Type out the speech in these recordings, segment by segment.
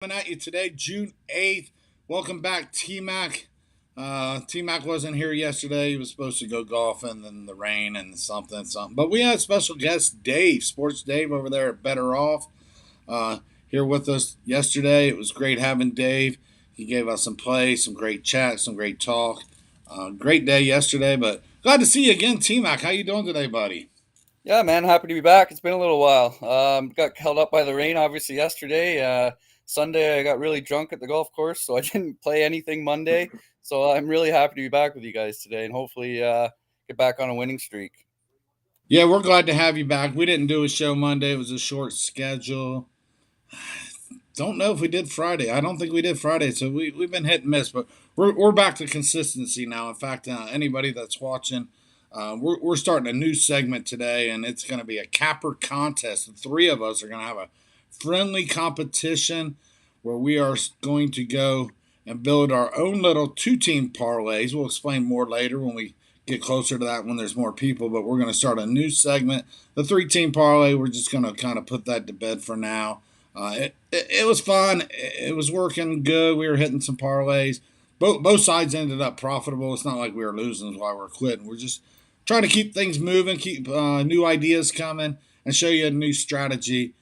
Coming at you today, June 8th. Welcome back, Tmac. Tmac wasn't here yesterday. He was supposed to go golfing in the rain and something. But we had special guest Dave, Sports Dave, over there at Better Off, here with us yesterday. It was great having Dave. He gave us some play, some great chat, some great talk. Great day yesterday, but glad to see you again, Tmac. How you doing today, buddy? Yeah, man, happy to be back. It's been a little while. Got held up by the rain, obviously, yesterday. Sunday, I got really drunk at the golf course, so I didn't play anything Monday. So I'm really happy to be back with you guys today and hopefully get back on a winning streak. Yeah, we're glad to have you back. We didn't do a show Monday. It was a short schedule. Don't know if we did Friday. I don't think we did Friday. So we've been hit and miss, but we're back to consistency now. In fact, anybody that's watching, we're starting a new segment today, and it's going to be a capper contest. The three of us are going to have a friendly competition where we are going to go and build our own little two-team parlays. We'll explain more later when we get closer to that when there's more people, but we're going to start a new segment. The three-team parlay, we're just going to kind of put that to bed for now. It was fun. It was working good. We were hitting some parlays. Both sides ended up profitable. It's not like we were losing while we were quitting. We're just trying to keep things moving, keep new ideas coming, and show you a new strategy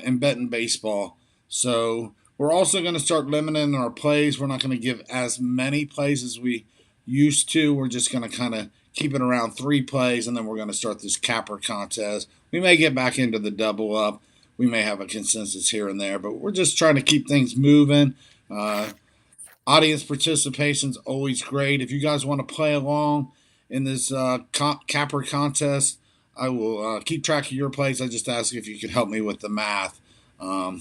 in betting baseball. So we're also going to start limiting our plays. We're not going to give as many plays as we used to. We're just going to kind of keep it around 3 plays, and then we're going to start this capper contest. We may get back into the double up. We may have a consensus here and there, but we're just trying to keep things moving. Uh, Audience participation is always great. If you guys want to play along in this capper contest, I will keep track of your plays. I just ask if you could help me with the math.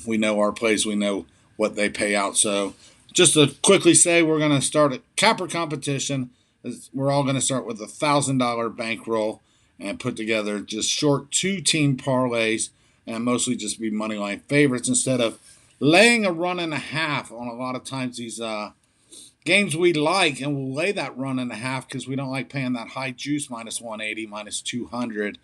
We know our plays, we know what they pay out. So, just to quickly say, we're going to start a capper competition. We're all going to start with $1,000 bankroll and put together just short two-team parlays and mostly just be money line favorites instead of laying a run and a half on a lot of times these games we like, and we'll lay that run and a half because we don't like paying that high juice minus 180, minus 200.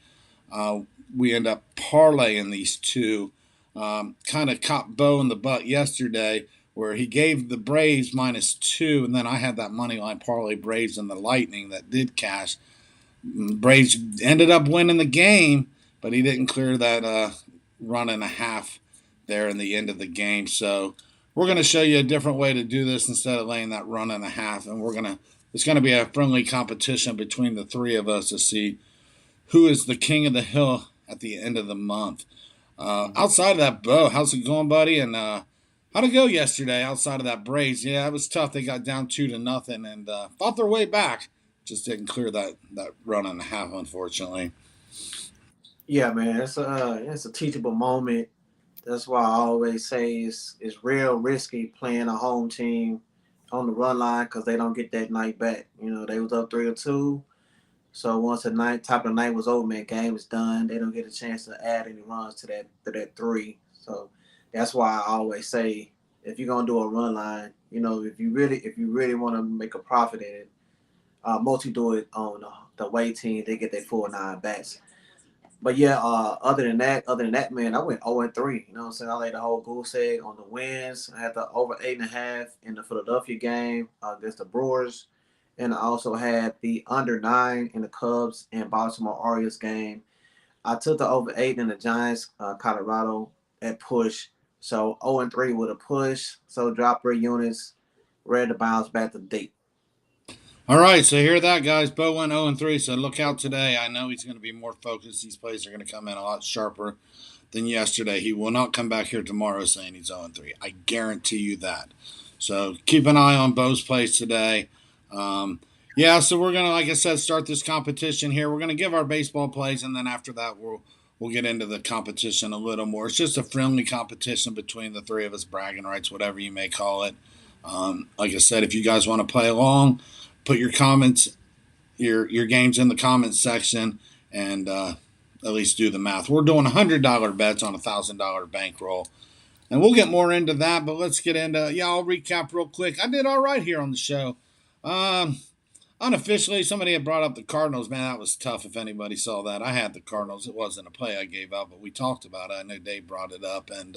Uh, we end up parlaying these two. Kind of caught Bo in the butt yesterday where he gave the Braves -2, and then I had that money line parlay Braves and the Lightning that did cash. Braves ended up winning the game, but he didn't clear that run and a half there in the end of the game. So we're going to show you a different way to do this instead of laying that run and a half. And it's going to be a friendly competition between the three of us to see who is the king of the hill at the end of the month. Outside of that, Bo, how's it going, buddy? And how'd it go yesterday outside of that Braves? Yeah, it was tough. They got down 2-0 and fought their way back. Just didn't clear that run and a half, unfortunately. Yeah, man, it's a teachable moment. That's why I always say it's real risky playing a home team on the run line because they don't get that night back. They was up 3-2, so once the night top of the night was over, man, game is done. They don't get a chance to add any runs to that three. So that's why I always say if you're gonna do a run line, if you really want to make a profit in it, mostly do it on the away team. They get their full 9 bats. But yeah, other than that, man, I went 0-3. You know what I'm saying? I laid the whole goose egg on the wins. I had the over 8.5 in the Philadelphia game against the Brewers. And I also had the under 9 in the Cubs and Baltimore Orioles game. I took the over 8 in the Giants, Colorado at push. So 0-3 with a push. So drop 3 units, ready to bounce back to deep. All right, so hear that, guys. Bo went 0-3, so look out today. I know he's going to be more focused. These plays are going to come in a lot sharper than yesterday. He will not come back here tomorrow saying he's 0-3. I guarantee you that. So keep an eye on Bo's plays today. Yeah, so we're going to, like I said, start this competition here. We're going to give our baseball plays, and then after that, we'll get into the competition a little more. It's just a friendly competition between the three of us, bragging rights, whatever you may call it. Like I said, if you guys want to play along, put your comments, your games in the comments section, and at least do the math. We're doing $100 bets on $1,000 bankroll, and we'll get more into that. But let's get into I'll recap real quick. I did all right here on the show. Um, Unofficially, somebody had brought up the Cardinals. Man, that was tough. If anybody saw that, I had the Cardinals. It wasn't a play I gave up, but we talked about it. I know Dave brought it up, and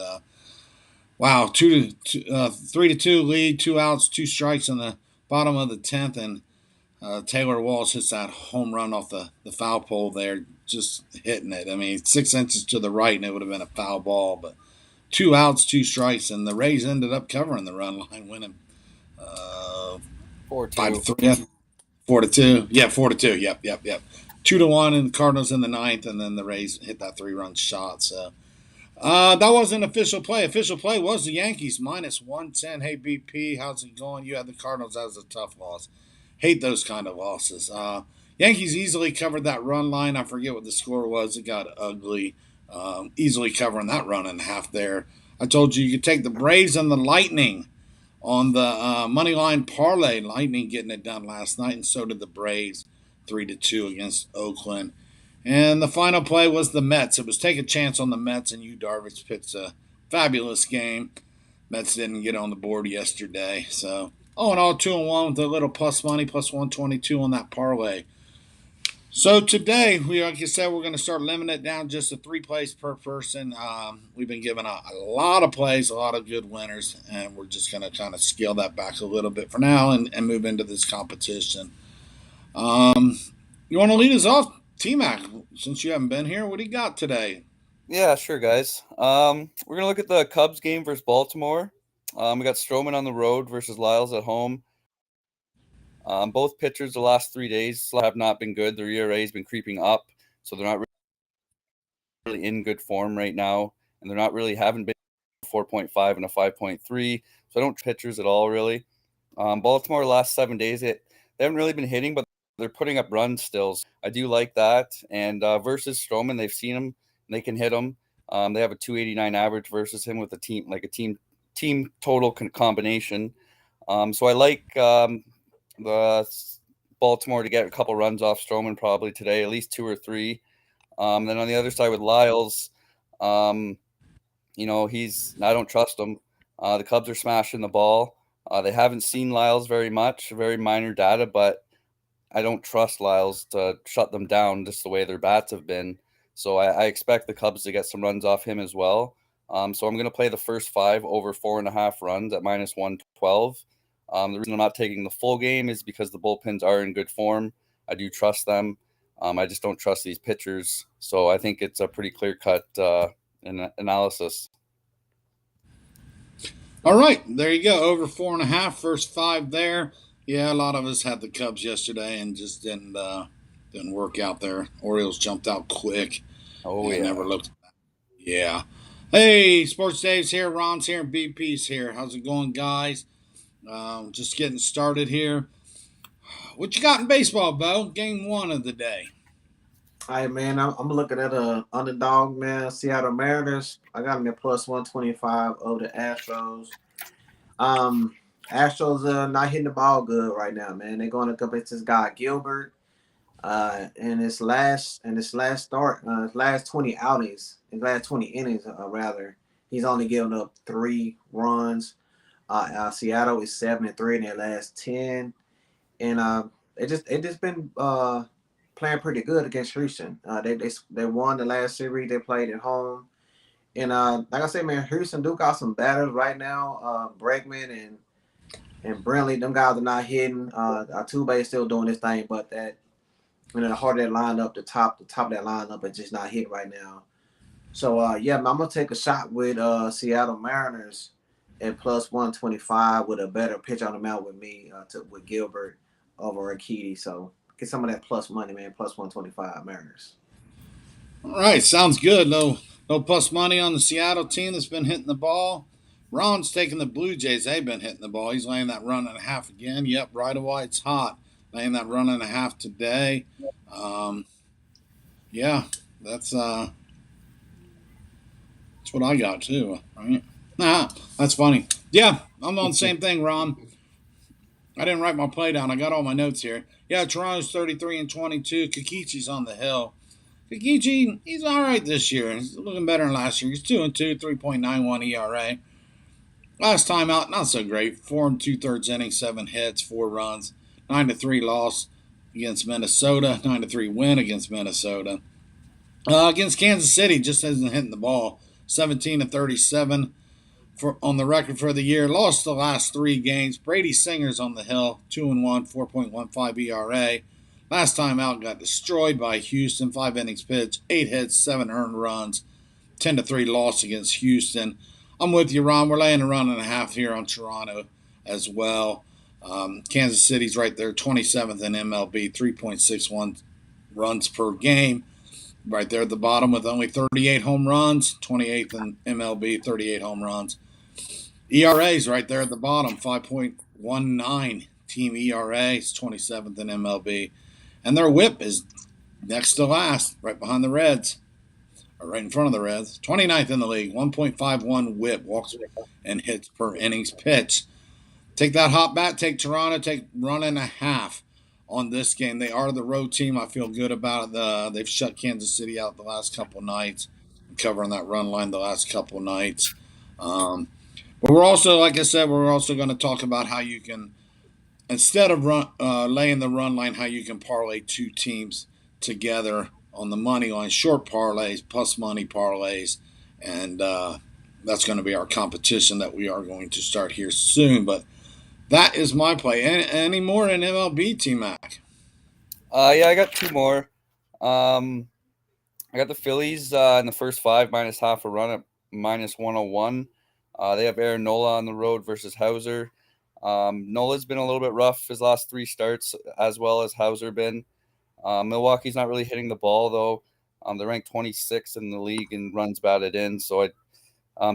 Wow, 3-2 lead, 2 outs, 2 strikes in the bottom of the 10th, and Taylor Walls hits that home run off the foul pole there, just hitting it. I mean, 6 inches to the right, and it would have been a foul ball, but 2 outs, 2 strikes, and the Rays ended up covering the run line, winning uh, 5 to 4-2. 3, 4-2. Yeah, 4-2. Yep. 2-1, and the Cardinals in the ninth, and then the Rays hit that 3-run shot. So that wasn't official play. Official play was the Yankees -110. Hey BP, how's it going? You had the Cardinals as a tough loss. Hate those kind of losses. Yankees easily covered that run line. I forget what the score was. It got ugly. Easily covering that run and a half there. I told you could take the Braves and the Lightning on the money line parlay. Lightning getting it done last night, and so did the Braves, 3-2 against Oakland. And the final play was the Mets. It was take a chance on the Mets, and Yu Darvish pitched a fabulous game. Mets didn't get on the board yesterday, so all in all, 2-1 with a little plus money, +122 on that parlay. So today, like I said, we're going to start limiting it down just to 3 plays per person. We've been given a lot of plays, a lot of good winners, and we're just going to kind of scale that back a little bit for now and move into this competition. You want to lead us off, T-Mac, since you haven't been here? What do you got today? Yeah, sure, guys. We're gonna look at the Cubs game versus Baltimore. We got Stroman on the road versus Lyles at home. Both pitchers the last 3 days have not been good. Their ERA has been creeping up, so they're not really in good form right now, and they're not really haven't been 4.5 and a 5.3. So I don't pitchers at all really. Baltimore last 7 days they haven't really been hitting, but they're putting up runs still. So I do like that. And versus Stroman, they've seen him and they can hit him. They have a 289 average versus him with a team total combination. So I like the Baltimore to get a couple runs off Stroman probably today, at least 2 or 3. Then on the other side with Lyles, I don't trust him. The Cubs are smashing the ball. They haven't seen Lyles very much, very minor data, but I don't trust Lyles to shut them down just the way their bats have been. So I expect the Cubs to get some runs off him as well. So I'm going to play the first 5 over 4.5 runs at -112. The reason I'm not taking the full game is because the bullpens are in good form. I do trust them. I just don't trust these pitchers. So I think it's a pretty clear-cut analysis. All right, there you go. Over 4.5, first 5 there. Yeah, a lot of us had the Cubs yesterday and just didn't work out there. Orioles jumped out quick. Oh, yeah. Never looked. Yeah. Hey, Sports Dave's here. Ron's here. And BP's here. How's it going, guys? Just getting started here. What you got in baseball, Bo? Game 1 of the day. All right, man. I'm looking at a underdog, man. Seattle Mariners. I got them at +125 over the Astros. Astros are not hitting the ball good right now, man. They're going up against this guy Gilbert. In his last start, his last 20 outings, his last 20 innings, rather, he's only given up 3 runs. Seattle is 7-3 in their last 10, and they just been playing pretty good against Houston. They won the last series they played at home, and like I said, man, Houston do got some batters right now. Bregman and Brentley, them guys are not hitting. Altuve is still doing his thing, but that. And then the heart of that lineup, the top of that lineup is just not hitting right now. So I'm gonna take a shot with Seattle Mariners at +125 with a better pitch on the mound with me with Gilbert over Akiti. So get some of that plus money, man. +125 Mariners. All right, sounds good. No plus money on the Seattle team that's been hitting the ball. Ron's taking the Blue Jays. They've been hitting the ball. He's laying that run and a half again. Yep, right away. It's hot. Laying that run and a half today. Yeah, that's what I got too. Right? That's funny. Yeah, I'm on the same thing, Ron. I didn't write my play down. I got all my notes here. Yeah, Toronto's 33-22. Kikichi's on the hill. Kikichi, he's all right this year. He's looking better than last year. He's 2-2, 3.91 ERA. Last time out, not so great. 4 2/3 innings, 7 hits, 4 runs. 9-3 loss against Minnesota. 9-3 win against Minnesota. Against Kansas City, just isn't hitting the ball. 17-37, on the record for the year. Lost the last 3 games. Brady Singer's on the hill, 2-1, 4.15 ERA. Last time out, got destroyed by Houston. 5 innings pitched, 8 hits, 7 earned runs. 10-3 loss against Houston. I'm with you, Ron. We're laying a run and a half here on Toronto as well. Kansas City's right there, 27th in MLB, 3.61 runs per game. Right there at the bottom with only 38 home runs, 28th in MLB, 38 home runs. ERA's right there at the bottom, 5.19 team ERA, is 27th in MLB. And their whip is next to last, right behind the Reds, or right in front of the Reds. 29th in the league, 1.51 whip, walks and hits per innings pitched. Take that hot bat, take Toronto, take run and a half on this game. They are the road team. I feel good about it. They've shut Kansas City out the last couple nights, covering that run line the last couple nights. But we're also, like I said, we're also going to talk about how you can, instead of laying the run line, how you can parlay 2 teams together on the money line, short parlays, plus money parlays, and that's going to be our competition that we are going to start here soon. But that is my play. Any more in MLB, Tmac? Yeah, I got 2 more. I got the Phillies in the first 5 minus half a run at -101. They have Aaron Nola on the road versus Hauser. Nola's been a little bit rough his last 3 starts, as well as Hauser been. Milwaukee's not really hitting the ball, though. They're ranked 26th in the league in runs batted in. So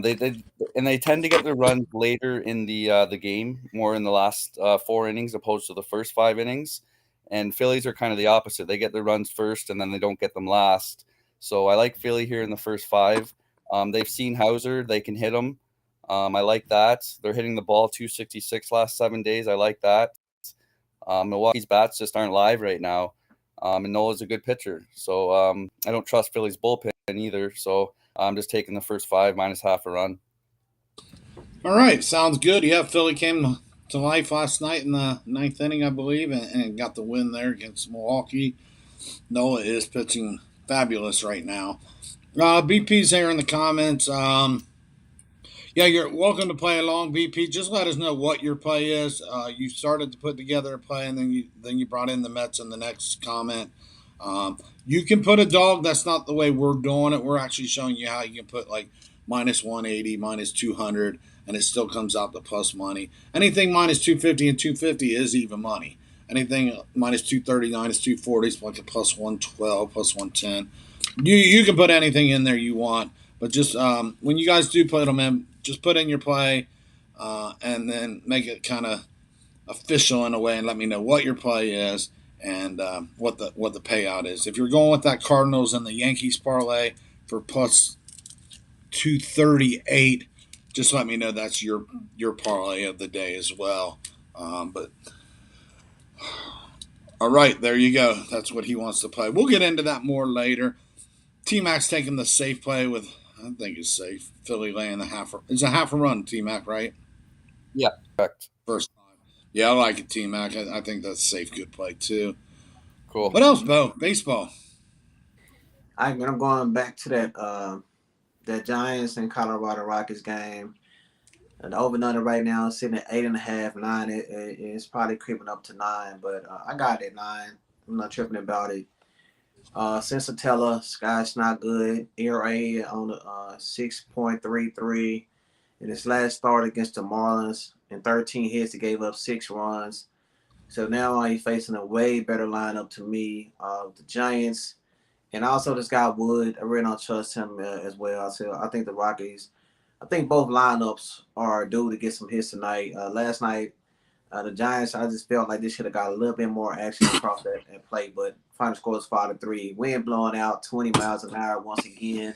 they tend to get their runs later in the game, more in the last 4 innings opposed to the first 5 innings. And Phillies are kind of the opposite. They get their runs first, and then they don't get them last. So I like Philly here in the first 5. They've seen Hauser. They can hit him. I like that. They're hitting the ball 266 last 7 days. I like that. Milwaukee's bats just aren't live right now. And Nola's a good pitcher. So I don't trust Philly's bullpen either. So I'm just taking the first 5 minus half a run. All right, sounds good. Yeah, Philly came to life last night in the 9th inning, I believe, and got the win there against Milwaukee. Nola is pitching fabulous right now. BP's here in the comments. Yeah, you're welcome to play along, BP. Just let us know what your play is. You started to put together a play, and then you brought in the Mets in the next comment. You can put a dog. That's not the way we're doing it. We're actually showing you how you can put like -180, -200, and it still comes out to plus money. Anything -250 and 250 is even money. Anything -230, -240 is like a +112, +110. You can put anything in there you want. But just when you guys do put them in, just put in your play and then make it kind of official in a way and let me know what your play is and what the payout is. If you're going with that Cardinals and the Yankees parlay for plus 238, just let me know that's your parlay of the day as well. But all right, there you go. That's what he wants to play. We'll get into that more later. T-Mac's taking the safe play with, I think it's safe. Philly laying the half. It's a half a run, T-Mac, right? Yeah, correct. First time. Yeah, I like it, T-Mac. I think that's safe, good play, too. Cool. What else, Bo? Baseball. I'm going back to that Giants and Colorado Rockies game. And the over-under right now is sitting at 8.5, 9. It's probably creeping up to 9, but I got it at 9. I'm not tripping about it. Sensatella, Sky's not good. ERA on the 6.33. In his last start against the Marlins, in 13 hits, he gave up 6 runs. So now he's facing a way better lineup to me. The Giants, and also this guy Wood. I really don't trust him as well. So I think the Rockies. I think both lineups are due to get some hits tonight. Last night, the Giants, I just felt like they should have got a little bit more action across that play, but final score is 5-3. Wind blowing out 20 miles an hour once again.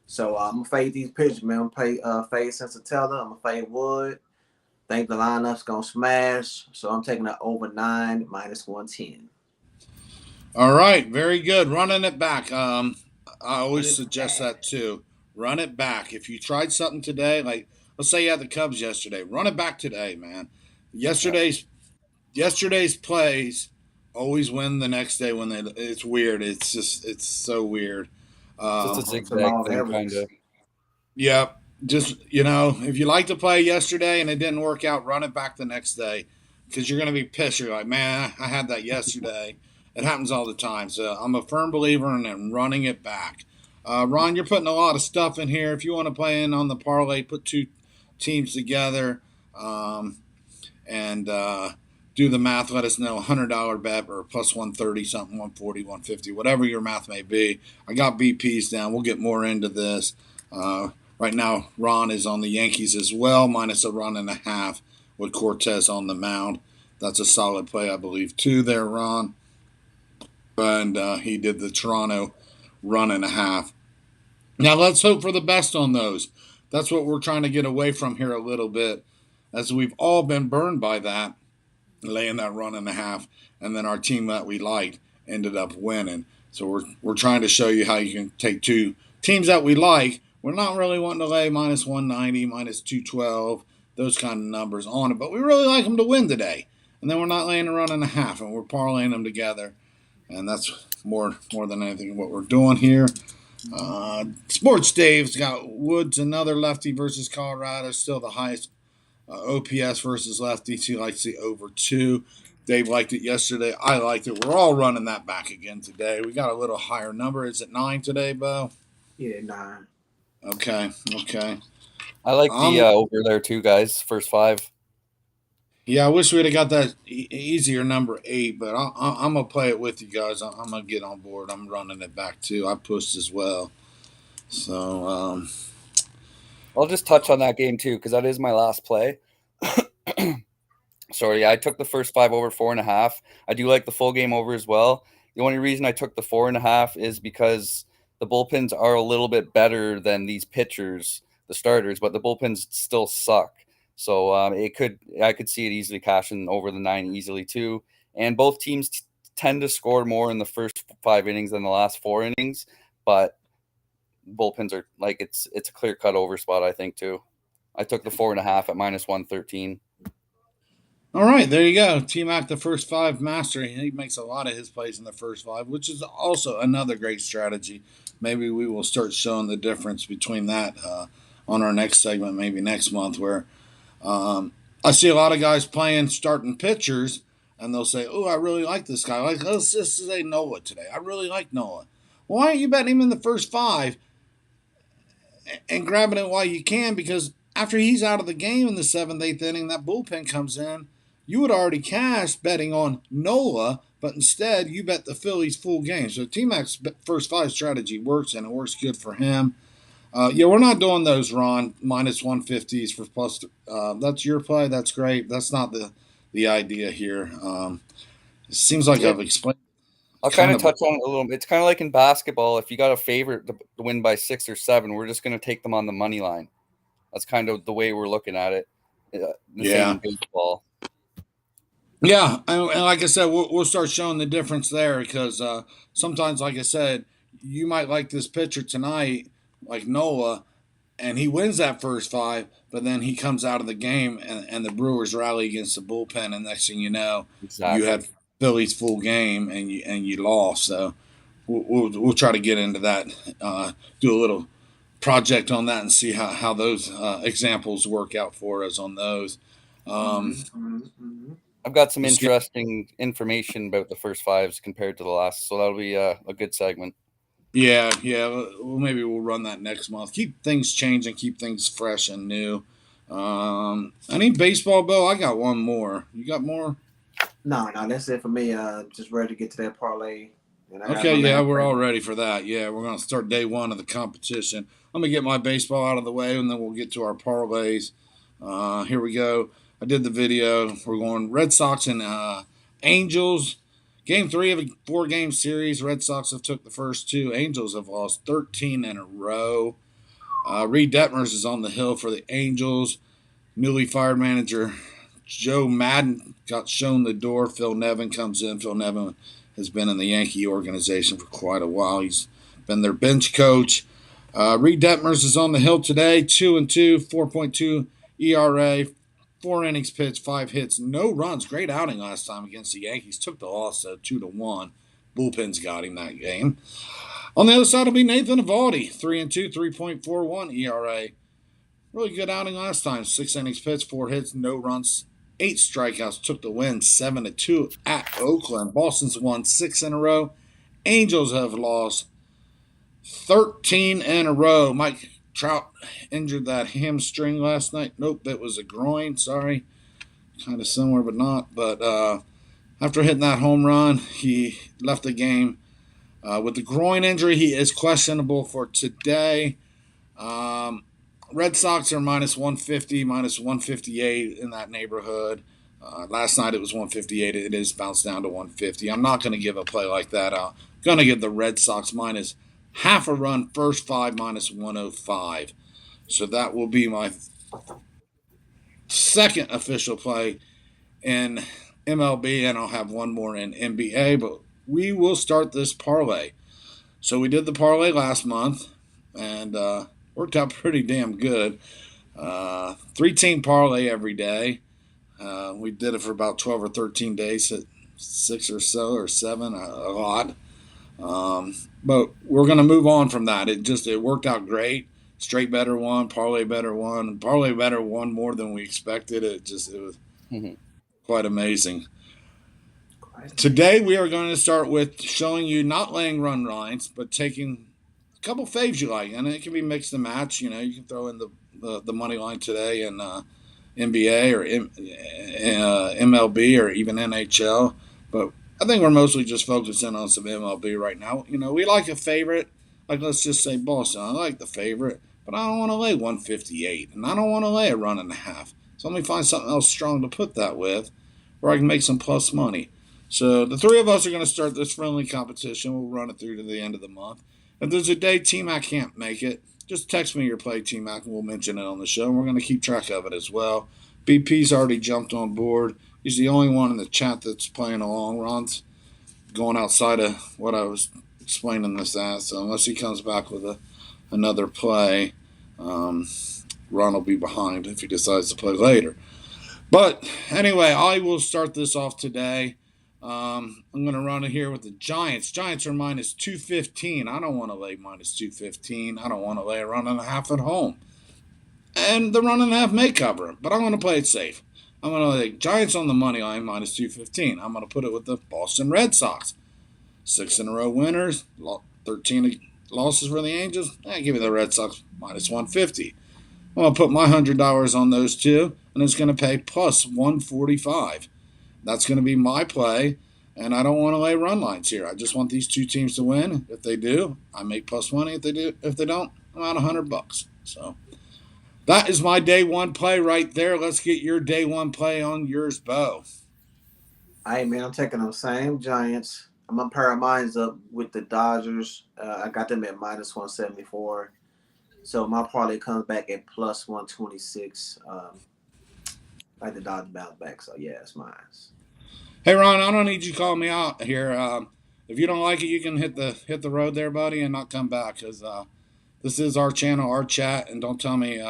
So I'm going to fade these pitchers, man. I'm going to fade Sensatella. I'm going to fade Wood. Think the lineup's going to smash. So I'm taking it over 9 -110. All right, very good. Running it back. I always suggest that too. Run it back. If you tried something today, like let's say you had the Cubs yesterday, run it back today, man. Yesterday's plays always win the next day when it's weird. It's so weird. Just a zigzag thing, kind of. Yep. just if you like to play yesterday and it didn't work out, run it back the next day because you're going to be pissed. You're like, man, I had that yesterday. It happens all the time. So I'm a firm believer in running it back. Ron, you're putting a lot of stuff in here. If you want to play in on the parlay, put two teams together. And do the math. Let us know. $100 bet or plus 130 something, 140, 150, whatever your math may be. I got BPs down. We'll get more into this. Right now, Ron is on the Yankees as well, minus a run and a half with Cortez on the mound. That's a solid play, I believe, too, there, Ron. And he did the Toronto run and a half. Now, let's hope for the best on those. That's what we're trying to get away from here a little bit, as we've all been burned by that, laying that run and a half, and then our team that we liked ended up winning. So we're trying to show you how you can take two teams that we like. We're not really wanting to lay minus 190, minus 212, those kind of numbers on it, but we really like them to win today. And then we're not laying a run and a half, and we're parlaying them together. And that's more than anything what we're doing here. Sports Dave's got Woods, another lefty versus Colorado, still the highest OPS versus lefties. He likes the over 2. Dave liked it yesterday. I liked it. We're all running that back again today. We got a little higher number. Is it 9 today, Bo? Yeah, 9. Okay. I like the over there too, guys. First 5. Yeah, I wish we'd have got that easier number 8, but I'm going to play it with you guys. I'm going to get on board. I'm running it back too. I pushed as well. So, I'll just touch on that game too, because that is my last play. Sorry, I took the first 5 over 4.5. I do like the full game over as well. The only reason I took the 4.5 is because the bullpens are a little bit better than these pitchers, the starters, but the bullpens still suck. So I could see it easily cashing over the 9 easily too. And both teams tend to score more in the first 5 innings than the last 4 innings, but bullpens are like it's a clear cut over spot, I think too. I took the 4.5 at minus 113. all right, there you go. Tmac, the first 5 master. He makes a lot of his plays in the first 5, which is also another great strategy. Maybe we will start showing the difference between that on our next segment, maybe next month, where I see a lot of guys playing starting pitchers, and they'll say, "Oh, I really like this guy. Like, let's just say Noah today. I really like Noah. Why aren't you betting him in the first 5 and grabbing it while you can? Because after he's out of the game in the 7th, 8th inning, that bullpen comes in. You would already cashed betting on Nola, but instead you bet the Phillies full game. So T-Mac's first 5 strategy works, and it works good for him. Yeah, we're not doing those, Ron, minus 150s for plus. That's your play. That's great. That's not the idea here. It seems like Yeah. I've explained. I'll kind of touch on it a little bit. It's kind of like in basketball. If you got a favorite to win by 6 or 7, we're just going to take them on the money line. That's kind of the way we're looking at it. The same in baseball. Yeah, and like I said, we'll start showing the difference there because sometimes, like I said, you might like this pitcher tonight, like Noah, and he wins that first 5, but then he comes out of the game and the Brewers rally against the bullpen, and next thing you know, Exactly. you had Phillies full game and you lost. So we'll try to get into that, do a little project on that, and see how those examples work out for us on those. I've got some interesting information about the first 5s compared to the last, so that'll be a good segment. Yeah. Well, maybe we'll run that next month. Keep things changing, keep things fresh and new. Any baseball, Bill? I got one more. You got more? No, that's it for me. Just ready to get to that parlay. Okay, yeah, we're all ready for that. Yeah, we're gonna start day 1 of the competition. I'm gonna get my baseball out of the way, and then we'll get to our parlays. Here we go. I did the video. We're going Red Sox and Angels. Game 3 of a 4-game series. Red Sox have took the first 2. Angels have lost 13 in a row. Reed Detmers is on the hill for the Angels. Newly fired manager Joe Madden got shown the door. Phil Nevin comes in. Phil Nevin has been in the Yankee organization for quite a while. He's been their bench coach. Reed Detmers is on the hill today. 2-2, 4.2 ERA, 4 innings pitched, 5 hits, no runs. Great outing last time against the Yankees. Took the loss, though, 2-1. Bullpens got him that game. On the other side will be Nathan Eovaldi, 3-2, 3.41 ERA, Really good outing last time. 6 innings pitched, 4 hits, no runs, 8 strikeouts. Took the win 7-2 at Oakland. Boston's won 6 in a row. Angels have lost 13 in a row. Mike Trout injured that hamstring last night. Nope, that was a groin. Sorry. Kind of similar, but not. But after hitting that home run, he left the game with the groin injury. He is questionable for today. Um, Red Sox are minus 150, minus 158 in that neighborhood. Last night it was 158. It is bounced down to 150. I'm not going to give a play like that out. I'm going to give the Red Sox minus half a run, first five, minus 105. So that will be my second official play in MLB, and I'll have one more in NBA. But we will start this parlay. So we did the parlay last month, and worked out pretty damn good. 3-team parlay every day. We did it for about 12 or 13 days, at 6 or so or 7, a lot. But we're going to move on from that. It worked out great. Straight better one, parlay better one, and parlay better one more than we expected. It was quite amazing. Today we are going to start with showing you not laying run lines, but taking a couple faves you like, and it can be mixed and match. You know, you can throw in the money line today and NBA or MLB or even NHL. But I think we're mostly just focusing on some MLB right now. You know, we like a favorite, like let's just say Boston. I like the favorite, but I don't want to lay 158, and I don't want to lay a run and a half. So let me find something else strong to put that with, where I can make some plus money. So the three of us are going to start this friendly competition. We'll run it through to the end of the month. If there's a day Tmac can't make it, just text me your play, Tmac, and we'll mention it on the show. And we're going to keep track of it as well. BP's already jumped on board. He's the only one in the chat that's playing along. Ron's going outside of what I was explaining this as. So unless he comes back with another play, Ron will be behind if he decides to play later. But anyway, I will start this off today. I'm going to run it here with the Giants. Giants are minus 215. I don't want to lay minus 215. I don't want to lay a run and a half at home. And the run and a half may cover it, but I'm going to play it safe. I'm going to lay Giants on the money line minus 215. I'm going to put it with the Boston Red Sox. 6 in a row winners, 13 losses for the Angels. Give me the Red Sox minus 150. I'm going to put my $100 on those two, and it's going to pay plus 145. That's going to be my play, and I don't want to lay run lines here. I just want these two teams to win. If they do, I make plus money. If they don't, I'm out $100. So that is my day one play right there. Let's get your day one play on yours, Bo. Hey, man, I'm taking those same Giants. I'm going to pair mine up with the Dodgers. I got them at minus 174. So my parlay comes back at plus 126. Like the Dodgers bounce back. So, yeah, it's mine. Hey, Ron, I don't need you to call me out here. If you don't like it, you can hit the road there, buddy, and not come back, because this is our channel, our chat, and don't tell me,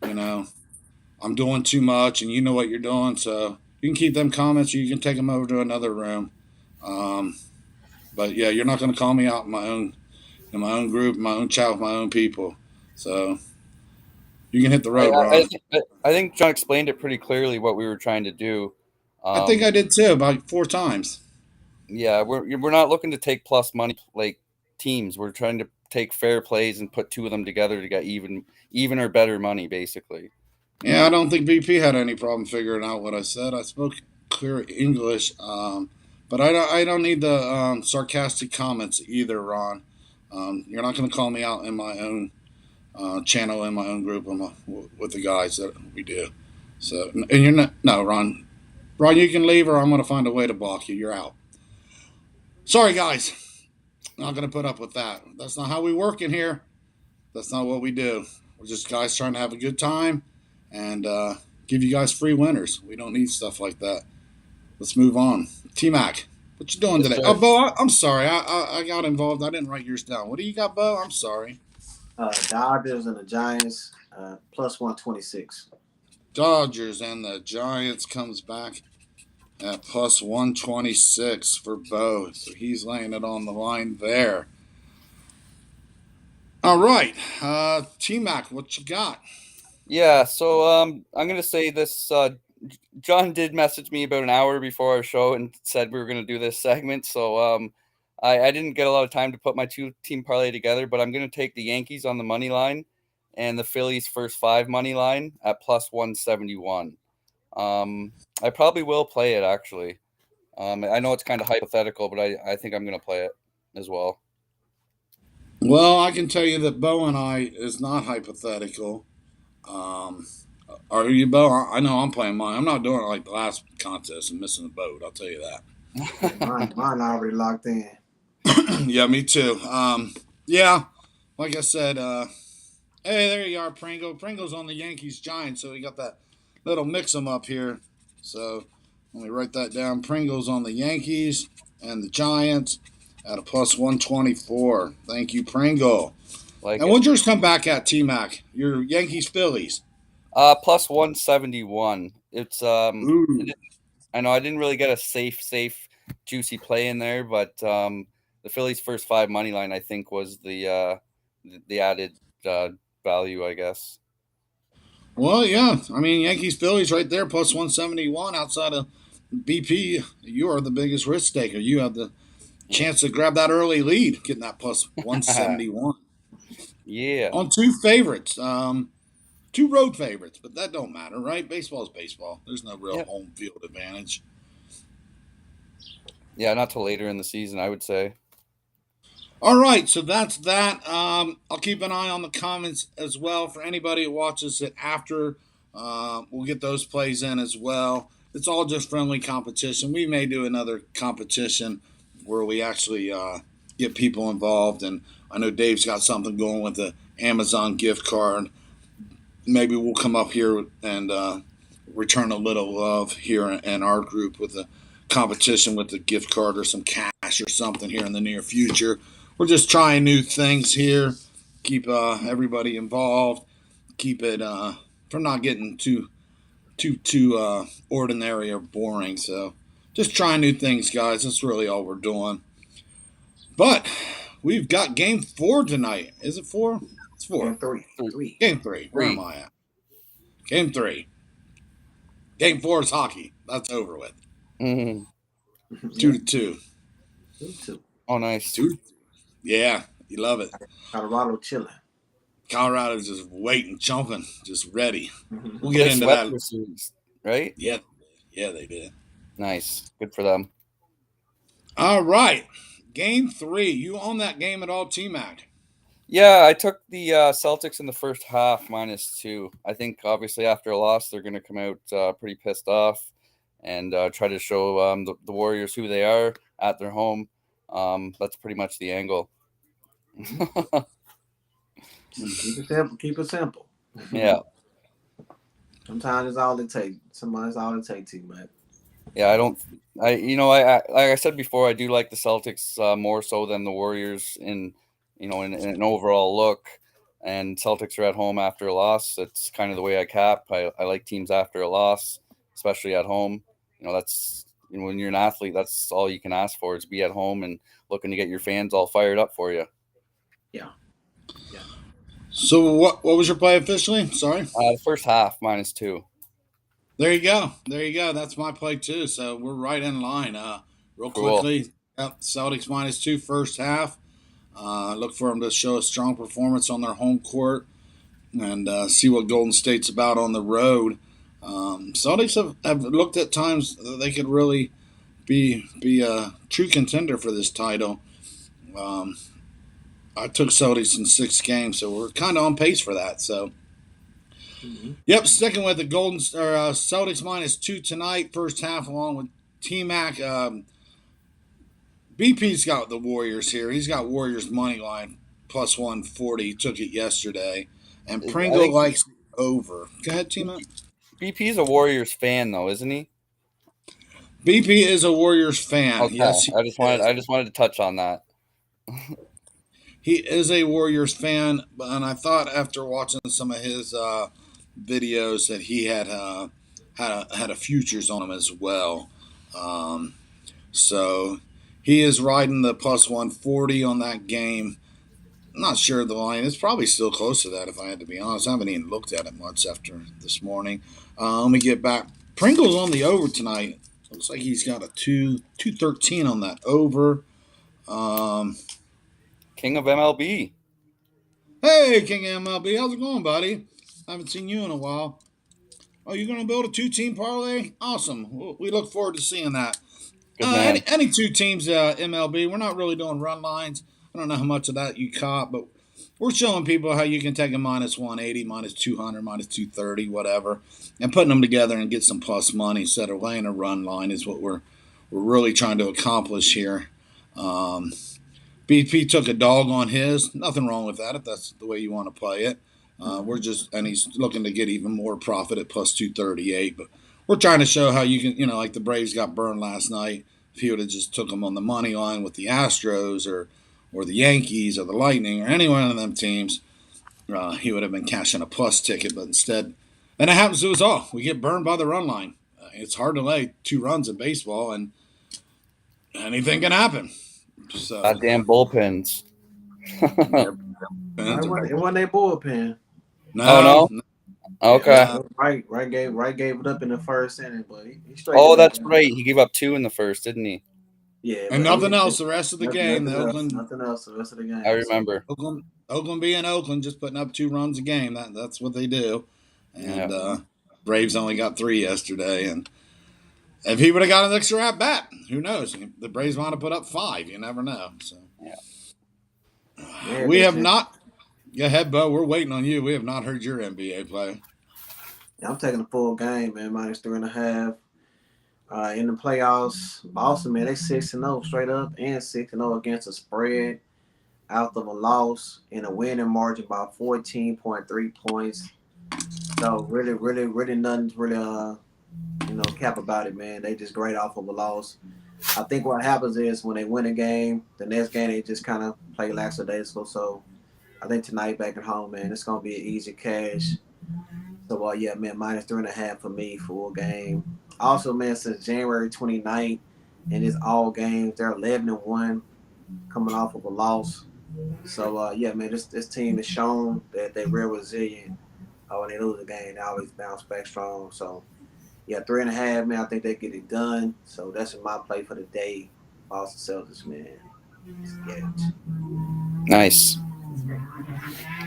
I'm doing too much, and you know what you're doing. So you can keep them comments, or you can take them over to another room. But yeah, you're not going to call me out in my own group, my own chat with my own people. So you can hit the road, Ron. I think John explained it pretty clearly what we were trying to do. I think I did too, about 4 times. Yeah, we're not looking to take plus money like teams. We're trying to take fair plays and put two of them together to get even or better money, basically. Yeah, I don't think BP had any problem figuring out what I said. I spoke clear English, but I don't need the sarcastic comments either, Ron. You're not going to call me out in my own channel, in my own group, with the guys that we do. So, and you're not, no, Ron. Ron, you can leave, or I'm going to find a way to block you. You're out. Sorry, guys. Not going to put up with that. That's not how we work in here. That's not what we do. We're just guys trying to have a good time and give you guys free winners. We don't need stuff like that. Let's move on. T-Mac, what you doing today? Sir. Oh, Bo, I'm sorry. I got involved. I didn't write yours down. What do you got, Bo? I'm sorry. Dodgers and the Giants, plus 126. Dodgers and the Giants comes back at plus 126 for Bo. So he's laying it on the line there. All right. T-Mac, what you got? Yeah, so I'm gonna say this. John did message me about an hour before our show and said we were gonna do this segment. So I didn't get a lot of time to put my two team parlay together, but I'm gonna take the Yankees on the money line and the Phillies first five money line at plus 171. I probably will play it actually. I know it's kind of hypothetical, but I think I'm gonna play it as well. Well, I can tell you that Bo and I is not hypothetical. Um, are you, Bo? I know I'm playing mine. I'm not doing it like the last contest and missing the boat. I'll tell you that. Yeah, mine already locked in. Yeah, me too. Yeah, like I said, hey, there you are, Pringle. Pringle's on the Yankees Giants, so we got that little mix 'em up here. So let me write that down. Pringle's on the Yankees and the Giants at a plus 124. Thank you, Pringle. Like And it. what'd yours come back at, T Mac? Your Yankees Phillies. Plus 171. Ooh. I know I didn't really get a safe, juicy play in there, but the Phillies' first five money line I think was the added uh, value, I guess. Well, yeah. I mean, Yankees Phillies right there, plus 171 outside of BP. You are the biggest risk taker. You have the chance to grab that early lead, getting that plus 171 Yeah, on two favorites, two road favorites, but that don't matter, right? Baseball is baseball. There's no real yeah, home field advantage. yeah. Not till later in the season, I would say. All right, so that's that. I'll keep an eye on the comments as well for anybody who watches it after. We'll get those plays in as well. It's all just friendly competition. We may do another competition where we actually get people involved. And I know Dave's got something going with the Amazon gift card. Maybe we'll come up here and return a little love here in our group with a competition with the gift card or some cash or something here in the near future. We're just trying new things here. Keep everybody involved. Keep it from not getting too ordinary or boring. So just trying new things, guys. That's really all we're doing. But we've got game four tonight. Is it four? It's four. And three. Three. Three. Game three. Where am Three. I at? Game three. Game four is hockey. That's over with. Mm-hmm. Two Yep. to two. 2-2. Oh, nice. Two. Yeah, you love it. Colorado chilling. Colorado's just waiting, chomping, just ready. We'll Well, get they into swept that. their series, right? Yeah, yeah, they did. Nice. Good for them. All right, game three. You own that game at all, T Mac? Yeah, I took the Celtics in the first half -2. I think obviously after a loss, they're going to come out pretty pissed off and try to show the Warriors who they are at their home. That's pretty much the angle. Keep it simple. Keep it simple. Yeah, Sometimes it's all it takes. Sometimes it's all it takes, Tmac. yeah. I don't. I like I said before, I do like the Celtics more so than the Warriors in an overall look. And Celtics are at home after a loss. It's kind of the way I cap. I like teams after a loss, especially at home. That's when you're an athlete, that's all you can ask for is be at home and looking to get your fans all fired up for you. Yeah. Yeah. So what was your play officially? Sorry. The first half -2. There you go. There you go. That's my play too. So we're right in line. Real Cool. quickly, yep, Celtics -2 first half. Look for them to show a strong performance on their home court and see what Golden State's about on the road. Celtics have looked at times that they could really be a true contender for this title. Um, I took Celtics in 6 games, so we're kind of on pace for that. So, yep, sticking with the Celtics -2 tonight, first half, along with T-Mac. BP's got the Warriors here. He's got Warriors money line plus 140. He took it yesterday, and I Pringle think likes over. Go ahead, T-Mac. BP's a Warriors fan though, isn't he? BP is a Warriors fan. Okay. Yes, he I is. just wanted to touch on that. He is a Warriors fan, and I thought after watching some of his videos that he had a futures on him as well. So he is riding the plus 140 on that game. I'm not sure of the line. It's probably still close to that, if I had to be honest. I haven't even looked at it much after this morning. Let me get back. Pringle's on the over tonight. Looks like he's got a 213 on that over. Um, King of MLB. hey, King MLB, how's it going, buddy? I haven't seen you in a while. Oh, you're going to build a two-team parlay? Awesome. We look forward to seeing that. Good man. Any two teams, MLB. We're not really doing run lines. I don't know how much of that you caught, but we're showing people how you can take a minus 180, minus 200, minus 230, whatever, and putting them together and get some plus money instead of laying a run line is what we're really trying to accomplish here. Um, BP took a dog on his. Nothing wrong with that if that's the way you want to play it. And he's looking to get even more profit at plus 238. But we're trying to show how you can, like the Braves got burned last night. If he would have just took them on the money line with the Astros or the Yankees or the Lightning or any one of them teams, he would have been cashing a plus ticket. But instead, and it happens to us all. We get burned by the run line. It's hard to lay 2 runs in baseball, and anything can happen. So, Goddamn bullpens. yeah, It wasn't their bullpen. Oh no, no. Okay. no. Right gave it up in the first inning, but he straightened Oh, it that's up. right. He gave up 2 in the first, didn't he? Yeah, And but nothing else the rest of the game. nothing The else. Oakland, Nothing else the rest of the game. I remember. Oakland being Oakland, just putting up 2 runs a game. That's what they do. And Yeah. Braves only got 3 yesterday. And if he would have got an extra at bat, who knows? The Braves might have put up 5. You never know. So Yeah, we have not. Go ahead, Bo. We're waiting on you. We have not heard your NBA play. I'm taking the full game, man. Minus 3.5. In the playoffs, Boston, man, they 6-0 straight up and 6-0 against the spread out of a loss in a winning margin by 14.3 points. So really nothing really cap about it, man. They just great off of a loss. I think what happens is when they win a game, the next game they just kind of play lackadaisical. So I think tonight back at home, man, it's gonna be an easy cash. So yeah, man, minus 3.5 for me, full game. Also, man, since January 29th, and it's all games, they're 11-1, coming off of a loss. So yeah, man, this team has shown that they're real resilient. When they lose a game, they always bounce back strong. So yeah, 3.5, man. I think they get it done. So that's my play for the day. Boston Celtics, man. Yeah. Nice.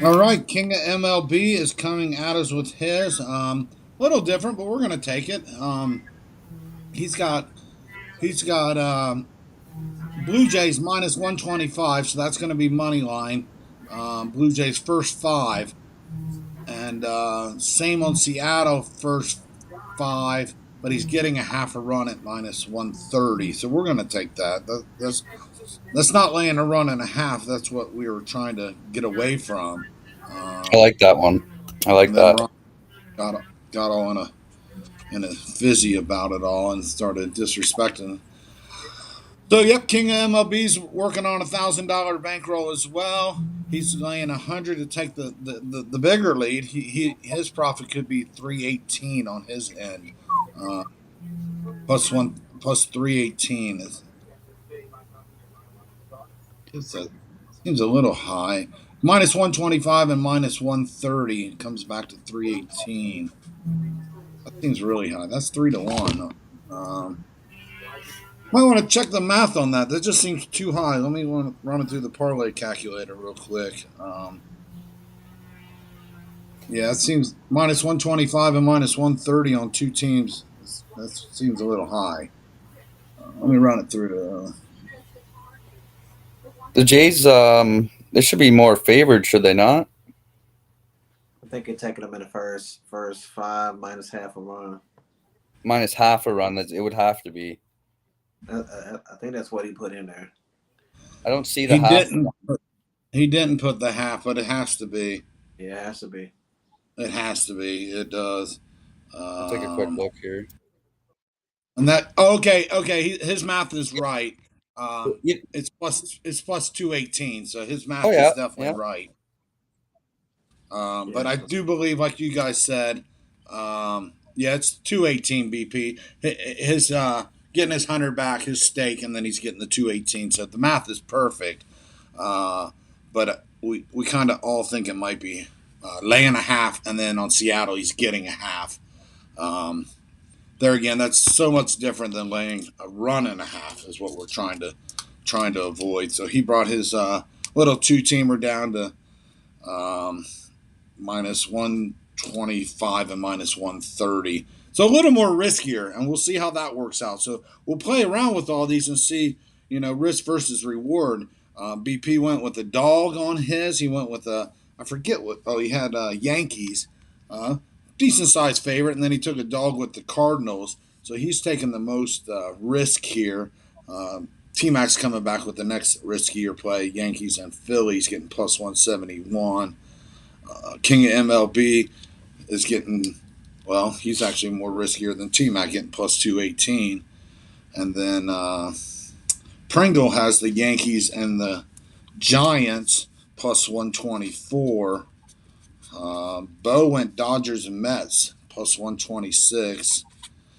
All right, King of MLB is coming at us with his. Little different, but we're gonna take it. He's got Blue Jays minus 125, so that's going to be money line. Blue Jays first 5, and same on Seattle first 5, but he's getting a half a run at minus 130. So we're going to take that. That's not laying a run and a half. That's what we were trying to get away from. I like that one. I like And then that. Ron got all in a fizzy about it all and started disrespecting. So yep, King of MLB's working on $1,000 bankroll as well. He's laying 100 to take the bigger lead. His profit could be 318 on his end. Uh, plus 318 seems a little high. Minus 125 and minus 130 comes back to 318. That seems really high. That's 3-1. Might want to check the math on that. That just seems too high. Let me run it through the parlay calculator real quick. Yeah, it seems minus 125 and minus 130 on 2 teams. That seems a little high. Let me run it through The Jays, they should be more favored, should they not? I think you're taking them in the first 5 minus half a run. Minus half a run. It would have to be. I think that's what he put in there. I don't see the half. He didn't put the half, but it has to be. Yeah, it has to be. It has to be. It does. I'll take a quick look here. And that okay. His math is right. It's plus 218, so his math is definitely right. But I do believe, like you guys said, it's 218 BP. His getting his 100 back, his stake, and then he's getting the 218. So the math is perfect. But we kind of all think it might be laying a half, and then on Seattle he's getting a half. Um, there again, that's so much different than laying a run and a half is what we're trying to avoid. So he brought his little two teamer down to um, minus 125 and minus 130. So a little more riskier, and we'll see how that works out. So we'll play around with all these and see, risk versus reward. BP went with a dog on his. He went with I forget what. Oh, he had Yankees, uh, decent sized favorite, and then he took a dog with the Cardinals. So he's taking the most risk here. Tmac's coming back with the next riskier play. Yankees and Phillies getting plus 171. King of MLB is getting, well, he's actually more riskier than Tmac getting plus 218. And then Pringle has the Yankees and the Giants plus 124. Bo went Dodgers and Mets plus 126.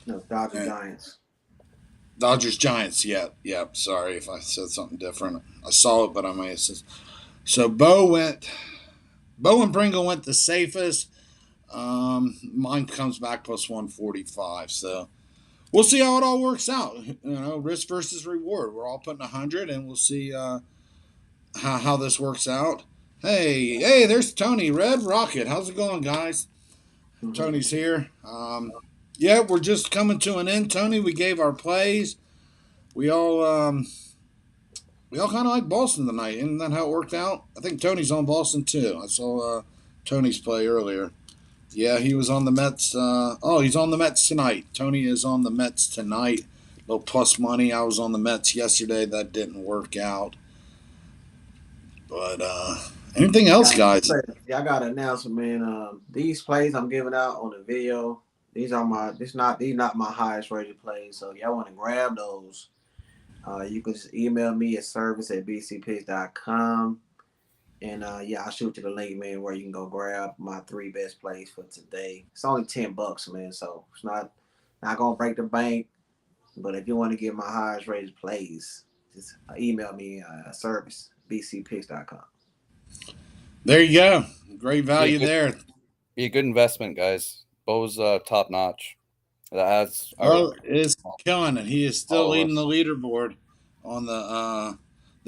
No, Dodger And Giants. Dodgers Giants, yeah. Sorry if I said something different. I saw it, but I may have said. So Bo and Pringle went the safest. Mine comes back plus 145. So we'll see how it all works out. Risk versus reward. We're all putting 100, and we'll see how this works out. Hey, there's Tony, Red Rocket. How's it going, guys? Tony's here. Yeah, we're just coming to an end, Tony. We gave our plays. We all kind of like Boston tonight. Isn't that how it worked out? I think Tony's on Boston too. I saw Tony's play earlier. Yeah, he was on the Mets. He's on the Mets tonight. Tony is on the Mets tonight. Little plus money. I was on the Mets yesterday. That didn't work out. But anything else, guys? Yeah, I got an announcement, man. These plays I'm giving out on the video. These not my highest rated plays. So y'all want to grab those. You can just email me at service@bcpicks.com. And yeah, I'll shoot you the link, man, where you can go grab my three best plays for today. It's only $10, man, so it's not gonna break the bank. But if you want to get my highest rated plays, just email me service@bcpicks.com. There you go. Great Be a value good, there. be a good investment, guys. Bo's top notch. That has Bo is killing it. He is still all of leading the us. leaderboard on the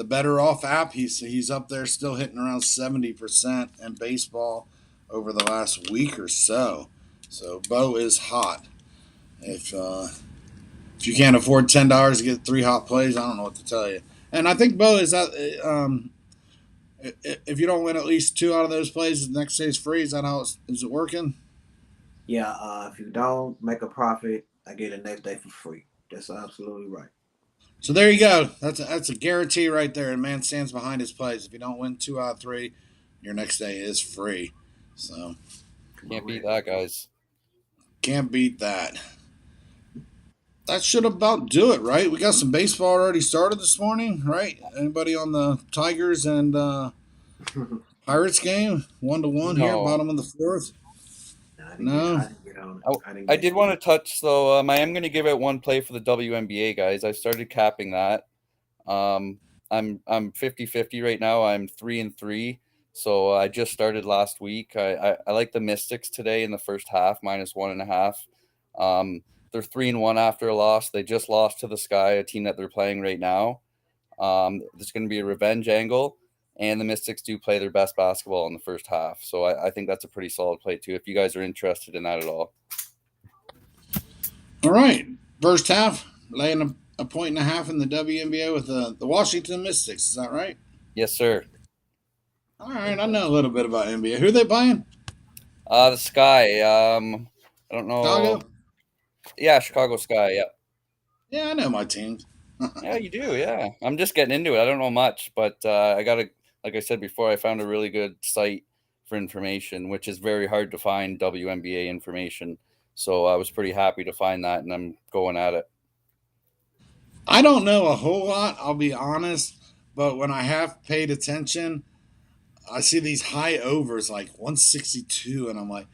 Better Off app. He's up there still hitting around 70% in baseball over the last week or so. So Bo is hot. If if you can't afford $10 to get three hot plays, I don't know what to tell you. And I think Bo is that. If you don't win at least two out of those plays, the next day is free. Is that how is it working? Yeah, if you don't make a profit, I get it next day for free. That's absolutely right. So there you go. That's a guarantee right there. And man stands behind his plays. If you don't win two out of three, your next day is free. So Can't beat that, guys. can't beat that. That should about do it, right? We got some baseball already started this morning, right? Anybody on the Tigers and Pirates game? 1-1 here, No. bottom of the fourth. I No. didn't get on it. I, I didn't I get did on want to touch, though. I am going to give out one play for the WNBA, guys. I started capping that. Um, I'm 50-50 right now. I'm 3-3. So I just started last week. I like the Mystics today in the first half, minus 1.5. They're 3-1 after a loss. They just lost to the Sky, a team that they're playing right now. There's going to be a revenge angle, and the Mystics do play their best basketball in the first half. So I think that's a pretty solid play too, if you guys are interested in that at all. All right. First half, laying a point and a half in the WNBA with the Washington Mystics. Is that right? Yes, sir. All right. I know a little bit about NBA. Who are they playing? The Sky. I don't Chicago? know. Yeah, Chicago Sky. Yeah. Yeah, I know my teams. Yeah, you do. Yeah. I'm just getting into it. I don't know much, but I got to, like I said before, I found a really good site for information, which is very hard to find WNBA information. So I was pretty happy to find that, and I'm going at it. I don't know a whole lot, I'll be honest, but when I have paid attention, I see these high overs like 162, and I'm like,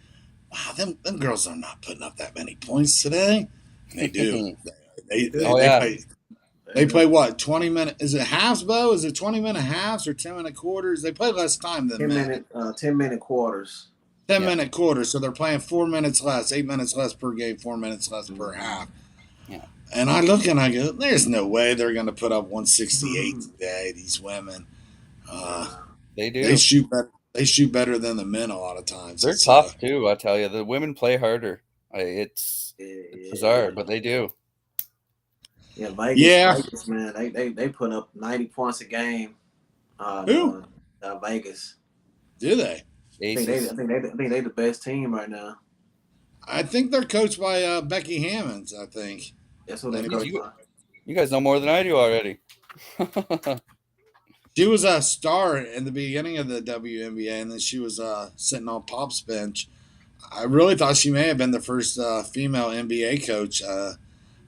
wow, them girls are not putting up that many points today. And they do. They, they, it. they, Oh they yeah, play. They play what, 20 minute? Is it halves, Bo? Is it 20-minute halves or 10-minute quarters? They play less time than 10 men. minute, 10 minute quarters. 10 Yeah. minute quarters. So they're playing 4 minutes less, 8 minutes less per game, 4 minutes less per half. Yeah. And I look and I go, there's no way they're going to put up 168 today. These women, They do. they shoot better. They shoot better than the men a lot of times. They're tough too. I tell you, the women play harder. It's bizarre, but they do. Yeah, Vegas, Yeah. Vegas, man, they put up 90 points a game. Who? Vegas. Do they? I think they the best team right now. I think they're coached by Becky Hammonds. I think That's who they coach by. You guys know more than I do already. she was a star in the beginning of the WNBA, and then she was sitting on Pop's bench. I really thought she may have been the first female NBA coach. I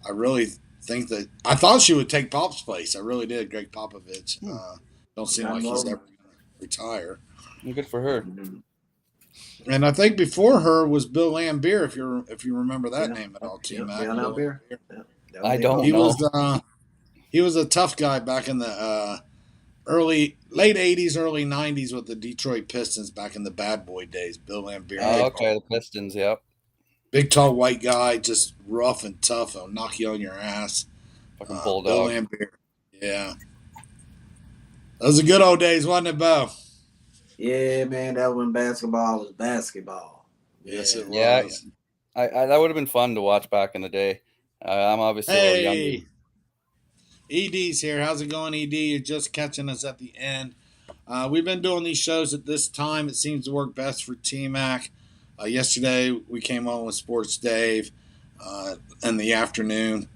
really think that I thought she would take Pop's place. I really did. Greg Popovich. Don't seem like he's ever going to retire. Good for her. And I think before her was Bill Lambier, if you remember that name at all, Tmac. Bill Lambier. I don't know. He was a tough guy back in the late 80s, early 90s with the Detroit Pistons back in the bad boy days. Bill Lambier. Oh, okay, the Pistons, yep. Big, tall, white guy, just rough and tough. He'll knock you on your ass. Fucking bulldog. Bill Lambier. Yeah. Those are good old days, wasn't it, Bo? Yeah, man, that when basketball was basketball. Yes, it was. Yeah, I that would have been fun to watch back in the day. I'm obviously a little younger. ED's here. How's it going, ED? You're just catching us at the end. We've been doing these shows at this time. It seems to work best for Tmac. Yesterday, we came on with Sports Dave in the afternoon.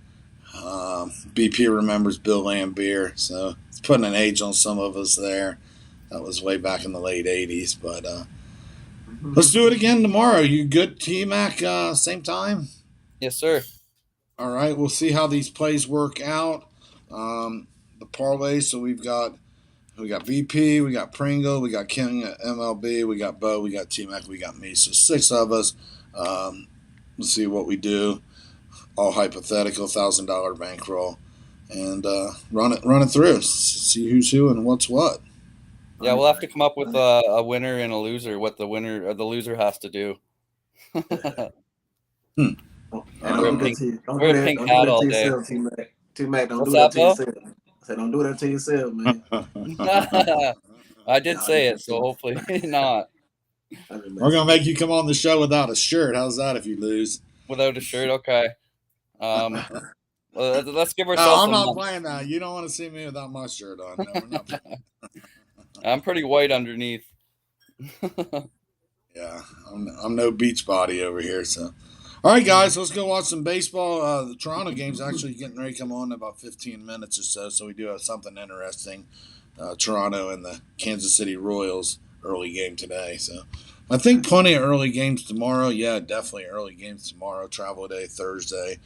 BP remembers Bill Lambier, so it's putting an age on some of us there. That was way back in the late 80s, but let's do it again tomorrow. You good, Tmac, same time? Yes, sir. All right, we'll see how these plays work out. The parlay, so we got VP, we got Pringle, we got King at MLB, we got Bo, we got Tmac, we got me. So 6 of us. Let's see what we do. All hypothetical, $1,000 bankroll, and run it through. See who's who and what's what. Yeah, we'll have to come up with a winner and a loser. What the winner or the loser has to do. Don't Wear do pink that hat all to day. yourself, T-Mac. Don't What's do that that, to Bo? yourself. I said, don't do that to yourself, man. I did say it, so hopefully not. We're gonna make you come on the show without a shirt. How's that if you lose? Without a shirt, okay. Well, let's give No, ourselves. I'm not playing that. You don't want to see me without my shirt on. No, we're not playing. I'm pretty white underneath. Yeah, I'm no beach body over here. So, all right, guys, let's go watch some baseball. The Toronto game's actually getting ready to come on in about 15 minutes or so. So we do have something interesting. Toronto and the Kansas City Royals early game today. So I think plenty of early games tomorrow. Yeah, definitely early games tomorrow. Travel day Thursday.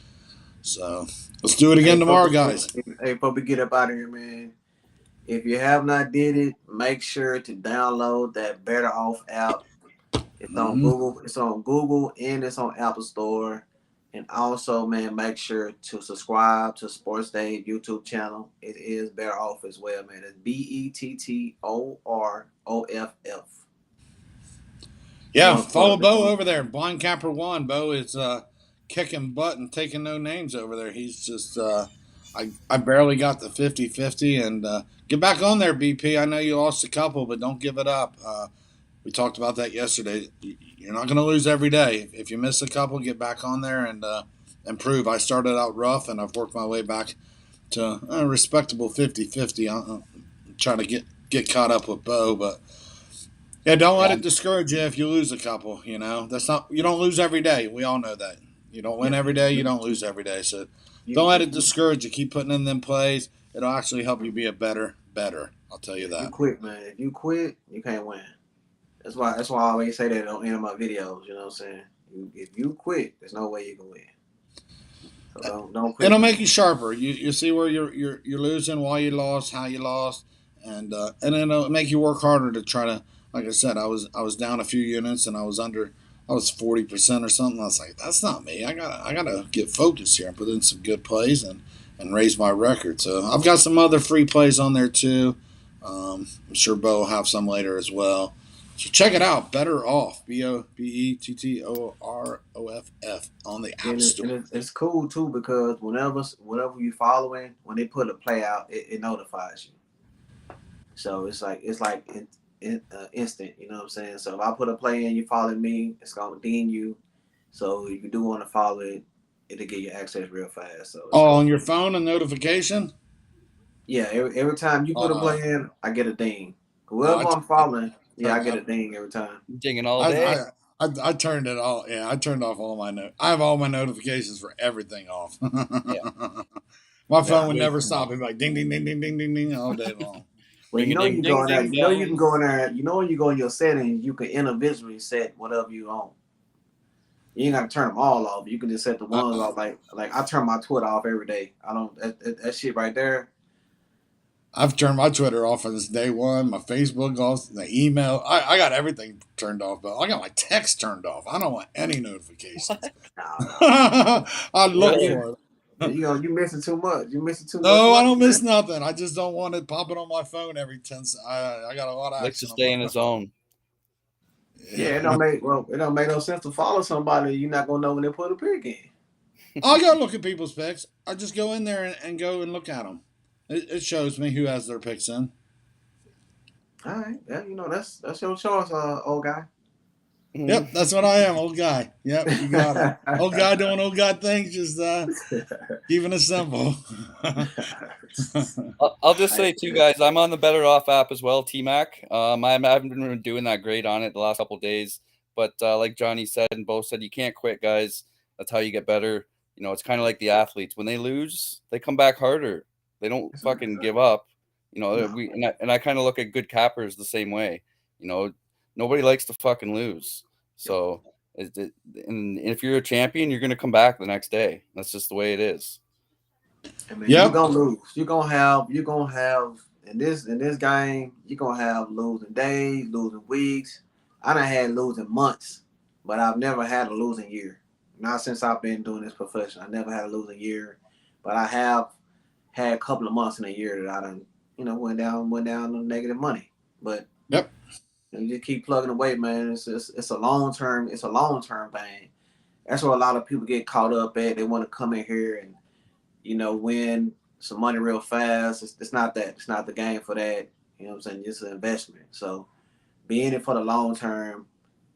So let's do it again tomorrow, guys. Hey, before we get up out of here, man, if you have not did it, make sure to download that Better Off app. It's on Google. It's on Google and it's on Apple Store. And also, man, make sure to subscribe to Sports Day YouTube channel. It is Better Off as well, man. It's BETTOROFF. Yeah, follow Bo over there. Blind Capper 1. Bo is kicking butt and taking no names over there. He's just, I barely got the 50-50. And get back on there, BP. I know you lost a couple, but don't give it up. We talked about that yesterday. You're not going to lose every day. If you miss a couple, get back on there and improve. I started out rough, and I've worked my way back to a respectable 50-50. I'm trying to get caught up with Bo, but yeah, don't let it discourage you if you lose a couple. You know, you don't lose every day. We all know that. You don't win every day. You don't lose every day. So don't let it discourage you. Keep putting in them plays. It'll actually help you be a better. I'll tell you that. You quit, man. If you quit, you can't win. That's why I always say that on any of my videos. You know what I'm saying? If you quit, there's no way you can win. So don't quit. It'll make you sharper. You see where you're losing, why you lost, how you lost, and then it'll make you work harder to try to. Like I said, I was down a few units and I was under I was 40% or something. I was like, that's not me. I gotta get focused here and put in some good plays and raise my record. So I've got some other free plays on there too. I'm sure Bo will have some later as well. So check it out. Better Off. BOBETTOROFF on the App Store. It's cool too because whenever you following, when they put a play out, it notifies you. So it's like instant. You know what I'm saying? So if I put a play in, you follow me, it's gonna ding you. So if you do want to follow it, it'll get you access real fast. So it's Oh, cool. on your phone, a notification? Yeah, every time you put a Uh, play in, I get a ding. no, Whoever I'm following, yeah, I get a ding every time. Dinging all I, day. I, I turned it all. Yeah, I turned off all my I have all my notifications for everything off. Yeah. My phone Yeah. would Way never too much. stop. It'd be like ding, ding, ding, ding, ding, ding, ding all day long. Well, Ring a ding you ding go in there. ding You can dong. go in there. When you go in your settings, you can individually set whatever you want. You ain't got to turn them all off. You can just set the ones I, off. Like I turn my Twitter off every day. I don't that shit right there. I've turned my Twitter off since day one. My Facebook off, the email. I got everything turned off, but I got my text turned off. I don't want any notifications. What? Nah. I look Yeah, Really? for it. you missing too much. You missing too much No, I money, don't miss man. nothing. I just don't want it popping on my phone every 10 seconds. I got a lot of Likes to action on my stay in his phone. zone. Yeah, Yeah. it don't make no sense to follow somebody you're not gonna know when they put a pick in. I gotta look at people's picks. I just go in there and go and look at them. It shows me who has their picks in. All right, yeah, that's your choice, old guy. Yep, that's what I am, old guy. Yep, you got it. Old guy doing old guy things, just keeping it simple. I'll just say too, guys. I'm on the Better Off app as well, Tmac. I haven't been doing that great on it the last couple of days, but like Johnny said and both said, you can't quit, guys. That's how you get better. It's kind of like the athletes. When they lose, they come back harder. They don't fucking give up. No. I kind of look at good cappers the same way. You know, Nobody likes to fucking lose. So, and if you're a champion, you're gonna come back the next day. That's just the way it is. I mean, you're Yep. gonna lose. You're gonna have in this game. You're gonna have losing days, losing weeks. I done had losing months, but I've never had a losing year. Not since I've been doing this profession. I never had a losing year, but I have had a couple of months in a year that I done, went down to negative money. But Yep. you just keep plugging away, man. It's a long term thing. That's where a lot of people get caught up at. They want to come in here and win some money real fast. It's not that. It's not the game for that. You know what I'm saying? It's an investment. So be in it for the long term.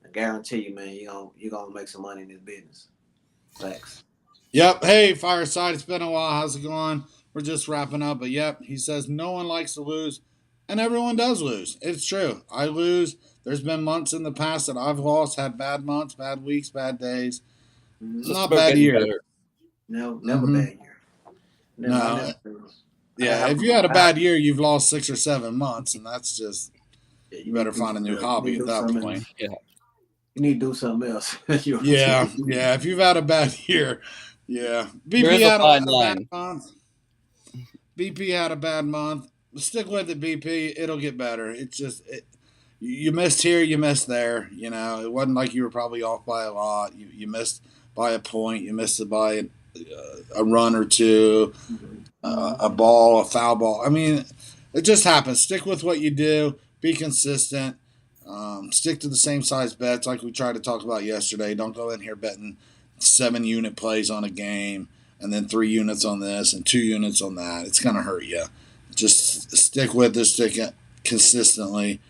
I guarantee you, man, you're gonna make some money in this business. Thanks. Yep. Hey, Fireside, it's been a while. How's it going? We're just wrapping up, but yep, he says no one likes to lose, and everyone does lose. It's true. I lose. There's been months in the past that I've lost, had bad months, bad weeks, bad days. It's Mm-hmm. just Not about bad getting years. better. Never Mm-hmm. bad year. Never. I No. never lose. I Yeah, have. if you had a I have bad year, you've lost 6 or 7 months, and that's just yeah, you better find a new you need hobby to at do that something point. else. Yeah. You need to do something else. Yeah, yeah. If you've had a bad year, yeah. There BP is a had fine a bad line. month. BP had a bad month. Stick with it, BP. It'll get better. It's just you missed here, you missed there. It wasn't like you were probably off by a lot. You missed by a point. You missed it by a run or two, Mm-hmm. a ball, a foul ball. I mean, it just happens. Stick with what you do. Be consistent. Stick to the same size bets like we tried to talk about yesterday. Don't go in here betting 7 unit plays on a game and then 3 units on this and 2 units on that. It's gonna hurt you. Just stick with it. Stick it consistently,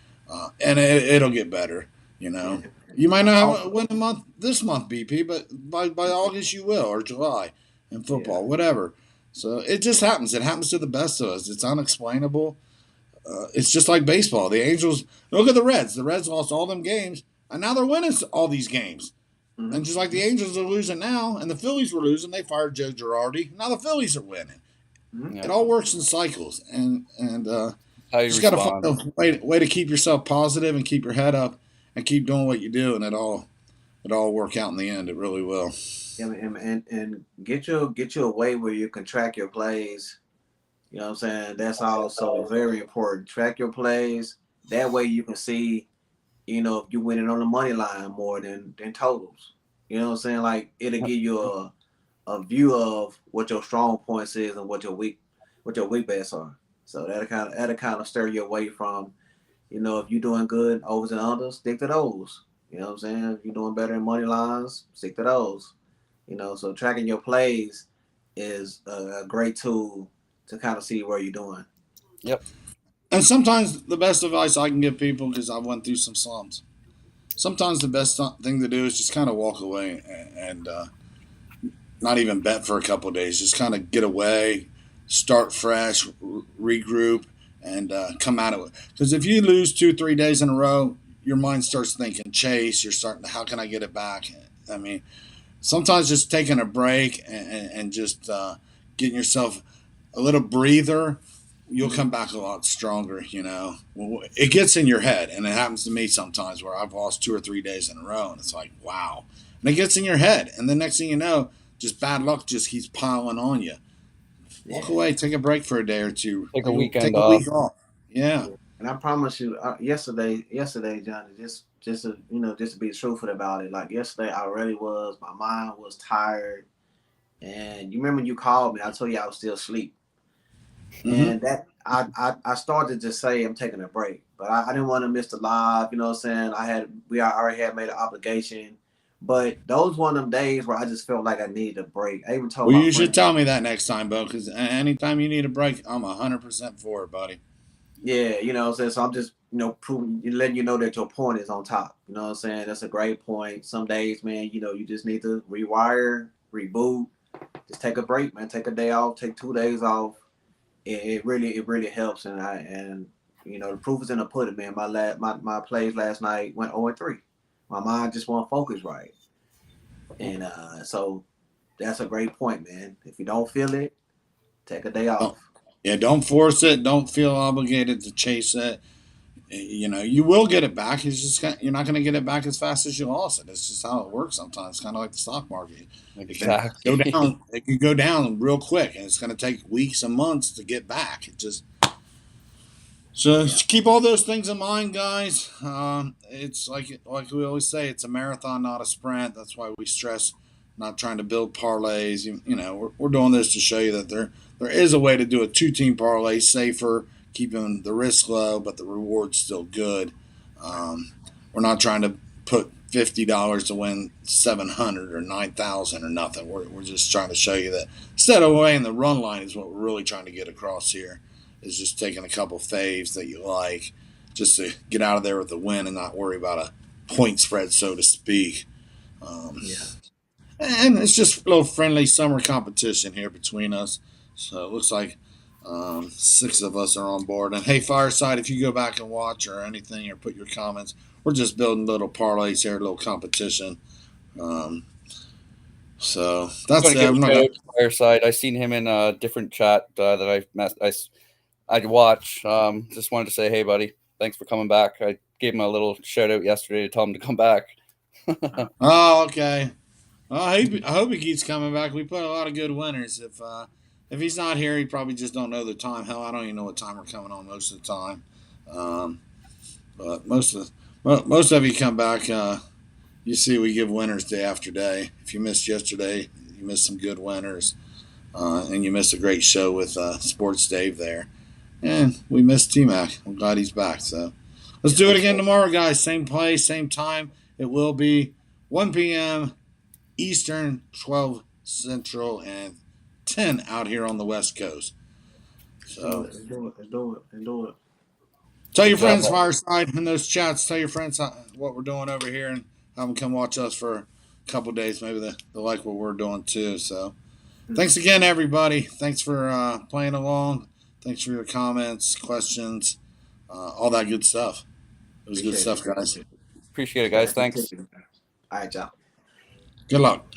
and it'll get better. You Yeah. know, you might not have a Also, win a month this month, BP, but by August you will, or July in yeah. football, whatever. So it just happens. It happens to the best of us. It's unexplainable. It's just like baseball. The Angels look at the Reds. The Reds lost all them games, and now they're winning all these games. Mm-hmm. And just like the Angels are losing now, and the Phillies were losing, they fired Joe Girardi. Now the Phillies are winning. Mm-hmm. It Yeah. all works in cycles, and How you just got to find respond. a way to keep yourself positive and keep your head up and keep doing what you do, and it all work out in the end. It really will. Yeah, and get you a way where you can track your plays. You know what I'm saying? That's also very important. Track your plays. That way you can see, if you winning on the money line more than totals. You know what I'm saying? Like it'll give you a view of what your strong points is and what your weak bets are. So that'll kind of stir you away from, if you're doing good overs and unders, stick to those. You know what I'm saying? If you're doing better in money lines, stick to those. So tracking your plays is a great tool to kind of see where you're doing. Yep. And sometimes the best advice I can give people, because I went through some slumps, sometimes the best thing to do is just kind of walk away and not even bet for a couple of days. Just kind of get away, start fresh, regroup, and come out of it. Because if you lose 2, 3 days in a row, your mind starts thinking chase. You're starting, how can I get it back? I mean, sometimes just taking a break and just getting yourself a little breather, you'll come back a lot stronger. It gets in your head, and it happens to me sometimes where I've lost 2 or 3 days in a row, and it's like, wow. And it gets in your head, and the next thing you know, just bad luck just keeps piling on you. Walk Yeah. away, take a break for a day or two. Take a Take weekend a off. week off. Yeah. And I promise you, yesterday, Johnny, just to be truthful about it. Like yesterday, I really was. My mind was tired, and you remember you called me. I told you I was still asleep, Mm-hmm. and that I started to say I'm taking a break, but I didn't want to miss the live. You know what I'm saying? We already had made an obligation, but those one of them days where I just felt like I needed a break. I even told Well, my you should friend. tell me that next time, Bo, because anytime you need a break, I'm 100% for it, buddy. Yeah, what I'm saying? So I'm just, proving, letting you know that your point is on top. You know what I'm saying? That's a great point. Some days, man, you just need to rewire, reboot, just take a break, man. Take a day off, take 2 days off. It really helps. And the proof is in the pudding, man. My plays last night went 0-3. My mind just wasn't focused right. And so that's a great point, man. If you don't feel it, take a day Don't, off. yeah, don't force it. Don't feel obligated to chase it. You will get it back. It's just you're not going to get it back as fast as you lost it. It's just how it works sometimes. Kind of like the stock market. It can go Exactly. down. It can go down real quick, and it's going to take weeks and months to get back. It just so Yeah. keep all those things in mind, guys. It's like we always say, it's a marathon, not a sprint. That's why we stress not trying to build parlays. We're doing this to show you that there is a way to do a 2 team parlay safer, keeping the risk low, but the reward's still good. Um, we're not trying to put $50 to win 700 or 9,000 or nothing. We're just trying to show you that instead of weighing the run line is what we're really trying to get across here is just taking a couple faves that you like just to get out of there with a win and not worry about a point spread, so to speak. Um, Yeah. and it's just a little friendly summer competition here between us. So it looks like 6 of us are on board. And hey, Fireside, if you go back and watch or anything or put your comments, we're just building little parlays here, a little competition. Um, so Just that's want to it. give a I'm not shout gonna. out to Fireside. I seen him in a different chat that I've met. I'd watch. Just wanted to say, hey, buddy, thanks for coming back. I gave him a little shout out yesterday to tell him to come back. Oh, okay. Well, I hope he keeps coming back. We put a lot of good winners. If he's not here, he probably just don't know the time. Hell, I don't even know what time we're coming on most of the time. Um, but most of you come back. You see, we give winners day after day. If you missed yesterday, you missed some good winners, and you missed a great show with Sports Dave there. And we missed Tmac. I'm glad he's back. So let's Yeah, do it for again sure. tomorrow, guys. Same place, same time. It will be 1 p.m. Eastern, 12 Central, and 10 out here on the West Coast. Let's do So it. Let's do it. Let's do it. Let's do it. tell Good your job. friends, Fireside, in those chats. Tell your friends what we're doing over here and have them come watch us for a couple days. Maybe they like what we're doing too. So thanks again, everybody. Thanks for playing along. Thanks for your comments, questions, all that good stuff. It was good Appreciate it, stuff, man. guys. Appreciate it, guys. Glad to Thanks. continue. All right, y'all. Good luck.